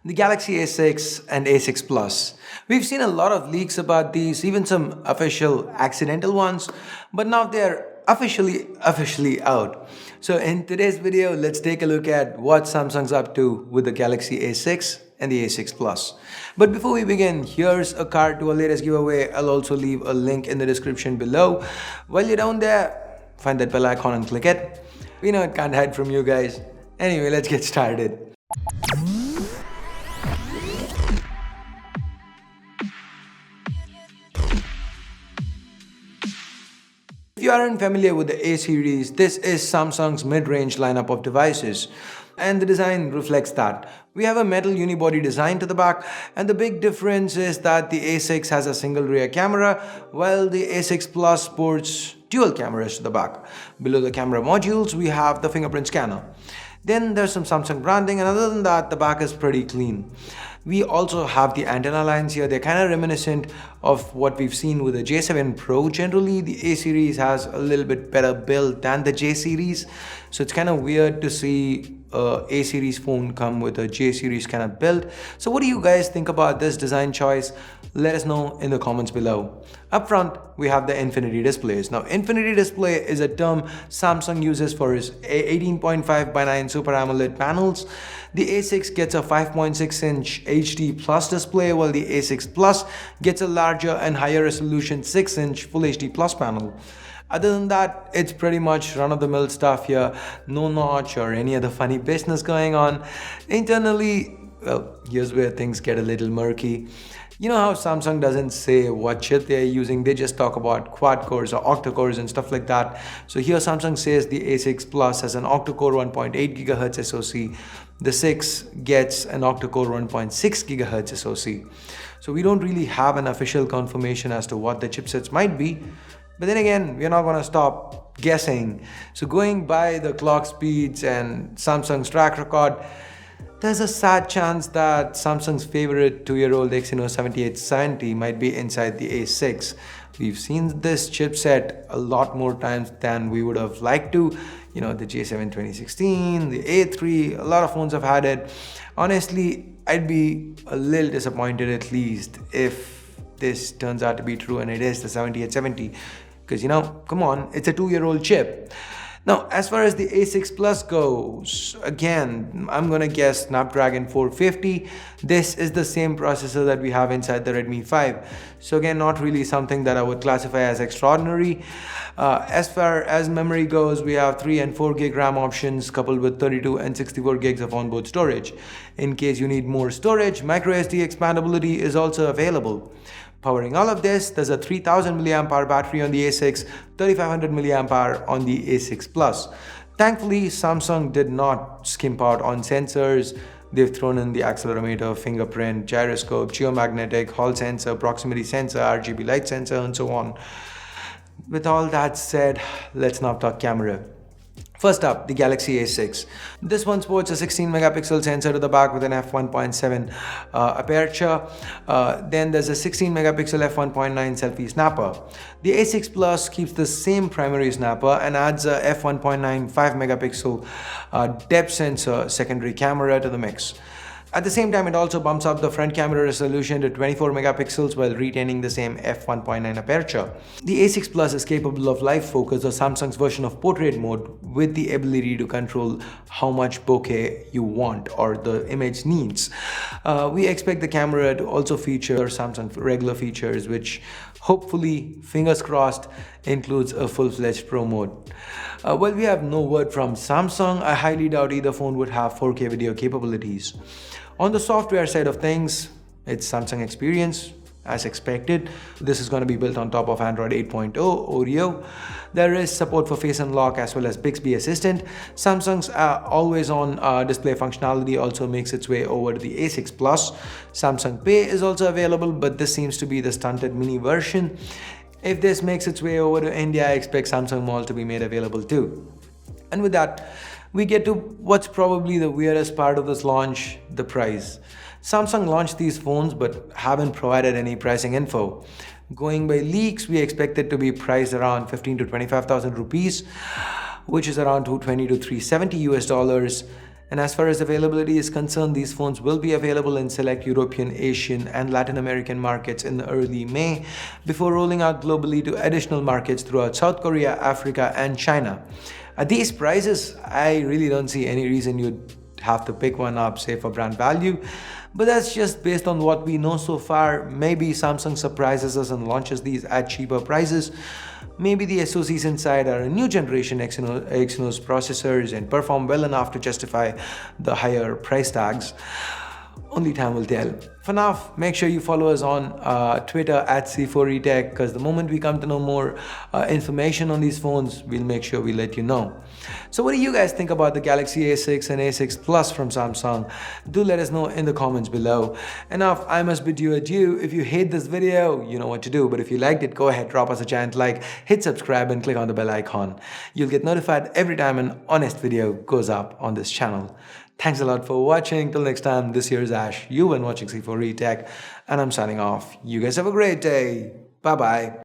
The Galaxy A6 and A6 Plus. We've seen a lot of leaks about these, even some official accidental ones, but now they're officially out. So in today's video, let's take a look at what Samsung's up to with the Galaxy A6 and the A6 Plus. But before we begin, here's a card to our latest giveaway. I'll also leave a link in the description below. While you're down there, find that bell icon and click it. We know it can't hide from you guys. Anyway, let's get started. If you aren't familiar with the A series, this is Samsung's mid-range lineup of devices, and the design reflects that. We have a metal unibody design to the back, and the big difference is that the A6 has a single rear camera, while the A6 Plus sports dual cameras to the back. Below the camera modules, we have the fingerprint scanner. Then there's some Samsung branding, and other than that, the back is pretty clean. We also have the antenna lines here. They're kind of reminiscent of what we've seen with the J7 Pro. Generally, the A series has a little bit better build than the J series. So it's kind of weird to see a series phone come with a J series kind of build. So what do you guys think about this design choice? Let us know in the comments below. Up front, we have the Infinity displays. Now, Infinity display is a term Samsung uses for its 18.5 by 9 Super AMOLED panels. The A6 gets a 5.6-inch HD Plus display, while the A6 Plus gets a larger and higher resolution 6-inch Full HD Plus panel. Other than that, it's pretty much run-of-the-mill stuff here. No notch or any other funny business going on. Internally, well, here's where things get a little murky. You know how Samsung doesn't say what chip they're using, they just talk about quad cores or octa cores and stuff like that. So here Samsung says the A6 Plus has an octa-core 1.8 GHz SoC. The 6 gets an octa-core 1.6 GHz SoC. So we don't really have an official confirmation as to what the chipsets might be. But then again, we're not going to stop guessing. So going by the clock speeds and Samsung's track record, there's a sad chance that Samsung's favorite 2-year-old Exynos 7870 might be inside the A6. We've seen this chipset a lot more times than we would have liked to. You know, the J7 2016, the A3, a lot of phones have had it. Honestly, I'd be a little disappointed at least if this turns out to be true and it is the 7870. Because, you know, come on, it's a 2-year-old chip. Now, as far as the A6 Plus goes, again, I'm gonna guess Snapdragon 450. This is the same processor that we have inside the Redmi 5. So again, not really something that I would classify as extraordinary. As far as memory goes, we have 3 and 4 gig RAM options coupled with 32 and 64 gigs of onboard storage. In case you need more storage, microSD expandability is also available. Powering all of this, there's a 3000 mAh battery on the A6, 3500 mAh on the A6 Plus. Thankfully, Samsung did not skimp out on sensors. They've thrown in the accelerometer, fingerprint, gyroscope, geomagnetic, Hall sensor, proximity sensor, RGB light sensor, and so on. With all that said, let's now talk camera. First up, the Galaxy A6. This one sports a 16 megapixel sensor to the back with an f1.7 aperture. Then there's a 16 megapixel f1.9 selfie snapper. The A6 Plus keeps the same primary snapper and adds a f1.9 5 megapixel depth sensor secondary camera to the mix. At the same time, it also bumps up the front camera resolution to 24 megapixels while retaining the same f1.9 aperture. The A6 Plus is capable of live focus, or Samsung's version of portrait mode, with the ability to control how much bokeh you want or the image needs. We expect the camera to also feature Samsung regular features, which hopefully, fingers crossed, includes a full-fledged Pro mode. While we have no word from Samsung, I highly doubt either phone would have 4K video capabilities. On the software side of things, it's Samsung Experience, as expected. This is going to be built on top of Android 8.0 Oreo. There is support for Face Unlock as well as Bixby Assistant. Samsung's always-on display functionality also makes its way over to the A6 Plus. Samsung Pay is also available, but this seems to be the stunted mini version. If this makes its way over to India, I expect Samsung Mall to be made available too. And with that, we get to what's probably the weirdest part of this launch, the price. Samsung launched these phones but haven't provided any pricing info. Going by leaks, we expect it to be priced around 15 to 25,000 rupees, which is around 220 to 370 US dollars. And as far as availability is concerned, these phones will be available in select European, Asian, and Latin American markets in early May before rolling out globally to additional markets throughout South Korea, Africa, and China. At these prices, I really don't see any reason you'd have to pick one up, say for brand value. But that's just based on what we know so far. Maybe Samsung surprises us and launches these at cheaper prices. Maybe the SoCs inside are a new generation Exynos processors and perform well enough to justify the higher price tags. Only time will tell. For now, make sure you follow us on Twitter at C4eTech, because the moment we come to know more information on these phones, we'll make sure we let you know. So what do you guys think about the Galaxy A6 and A6 Plus from Samsung? Do let us know in the comments below. And now, I must bid you adieu. If you hate this video, you know what to do. But if you liked it, go ahead, drop us a giant like, hit subscribe, and click on the bell icon. You'll get notified every time an honest video goes up on this channel. Thanks a lot for watching. Till next time, this here is Ash. You've been watching C4eTech, and I'm signing off. You guys have a great day. Bye-bye.